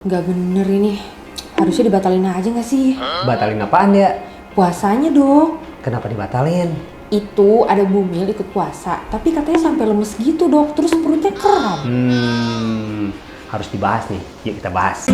Nggak bener ini. Harusnya dibatalin aja nggak sih? Batalin apaan ya? Puasanya dong. Kenapa dibatalin? Itu ada Bumil ikut puasa, tapi katanya sampai lemes gitu dok, terus perutnya kram. Harus dibahas nih. Yuk kita bahas.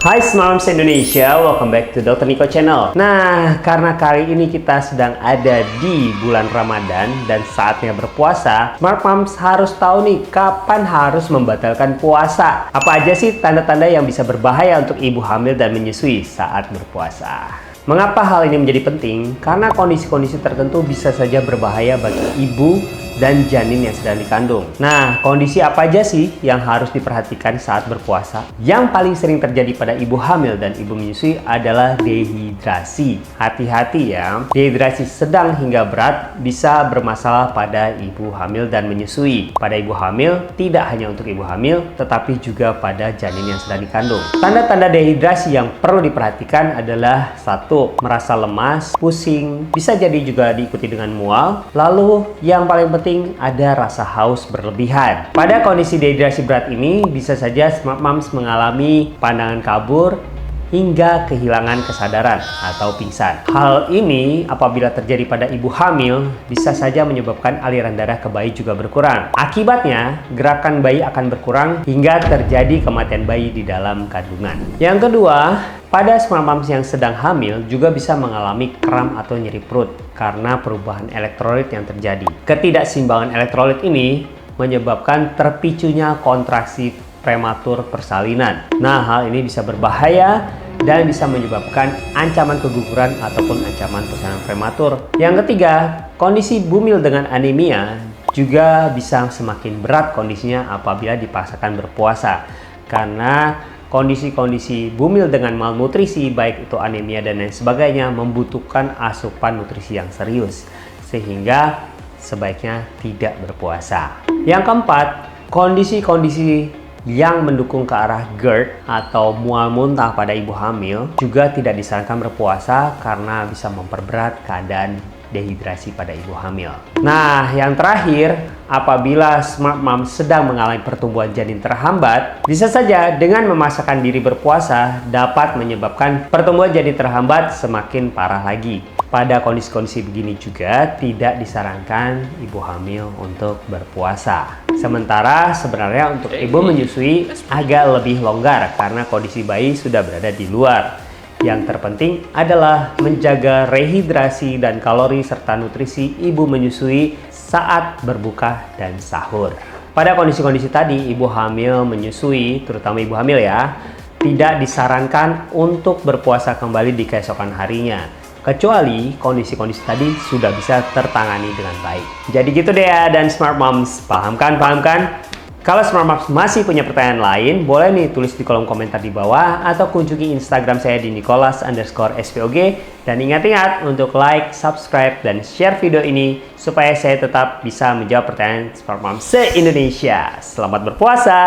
Hai Smarms Indonesia, welcome back to Dr. Niko Channel. Nah, karena kali ini kita sedang ada di bulan Ramadan dan saatnya berpuasa, Smart Moms harus tahu nih kapan harus membatalkan puasa. Apa aja sih tanda-tanda yang bisa berbahaya untuk ibu hamil dan menyusui saat berpuasa? Mengapa hal ini menjadi penting? Karena kondisi-kondisi tertentu bisa saja berbahaya bagi ibu dan janin yang sedang dikandung. Nah, kondisi apa aja sih yang harus diperhatikan saat berpuasa? Yang paling sering terjadi pada ibu hamil dan ibu menyusui adalah dehidrasi. Hati-hati ya, dehidrasi sedang hingga berat bisa bermasalah pada ibu hamil dan menyusui. Pada ibu hamil, tidak hanya untuk ibu hamil, tetapi juga pada janin yang sedang dikandung. Tanda-tanda dehidrasi yang perlu diperhatikan adalah 1. Merasa lemas, pusing, bisa jadi juga diikuti dengan mual. Lalu yang paling penting ada rasa haus berlebihan. Pada kondisi dehidrasi berat ini bisa saja Smart Moms mengalami pandangan kabur hingga kehilangan kesadaran atau pingsan. Hal ini apabila terjadi pada ibu hamil bisa saja menyebabkan aliran darah ke bayi juga berkurang. Akibatnya, gerakan bayi akan berkurang hingga terjadi kematian bayi di dalam kandungan. Yang kedua, pada Smart Moms yang sedang hamil juga bisa mengalami kram atau nyeri perut karena perubahan elektrolit yang terjadi. Ketidakseimbangan elektrolit ini menyebabkan terpicunya kontraksi prematur persalinan. Nah, hal ini bisa berbahaya dan bisa menyebabkan ancaman keguguran ataupun ancaman persalinan prematur. Yang ketiga, kondisi bumil dengan anemia juga bisa semakin berat kondisinya apabila dipaksakan berpuasa. Karena kondisi-kondisi bumil dengan malnutrisi, baik itu anemia dan lain sebagainya, membutuhkan asupan nutrisi yang serius. Sehingga sebaiknya tidak berpuasa. Yang keempat, kondisi-kondisi yang mendukung ke arah GERD atau mual muntah pada ibu hamil juga tidak disarankan berpuasa karena bisa memperberat keadaan dehidrasi pada ibu hamil. Nah, yang terakhir, apabila Smart Mom sedang mengalami pertumbuhan janin terhambat, bisa saja dengan memaksakan diri berpuasa dapat menyebabkan pertumbuhan janin terhambat semakin parah lagi. Pada kondisi-kondisi begini juga tidak disarankan ibu hamil untuk berpuasa. Sementara sebenarnya untuk ibu menyusui agak lebih longgar karena kondisi bayi sudah berada di luar. Yang terpenting adalah menjaga rehidrasi dan kalori serta nutrisi ibu menyusui saat berbuka dan sahur. Pada kondisi-kondisi tadi, ibu hamil menyusui, terutama ibu hamil ya, tidak disarankan untuk berpuasa kembali di keesokan harinya. Kecuali kondisi-kondisi tadi sudah bisa tertangani dengan baik. Jadi gitu deh ya, dan Smart Moms, paham kan? Kalau Smart Moms masih punya pertanyaan lain, boleh nih tulis di kolom komentar di bawah atau kunjungi Instagram saya di Nicholas_SPOG. Dan ingat-ingat untuk like, subscribe, dan share video ini supaya saya tetap bisa menjawab pertanyaan Smart Moms se-Indonesia. Selamat berpuasa!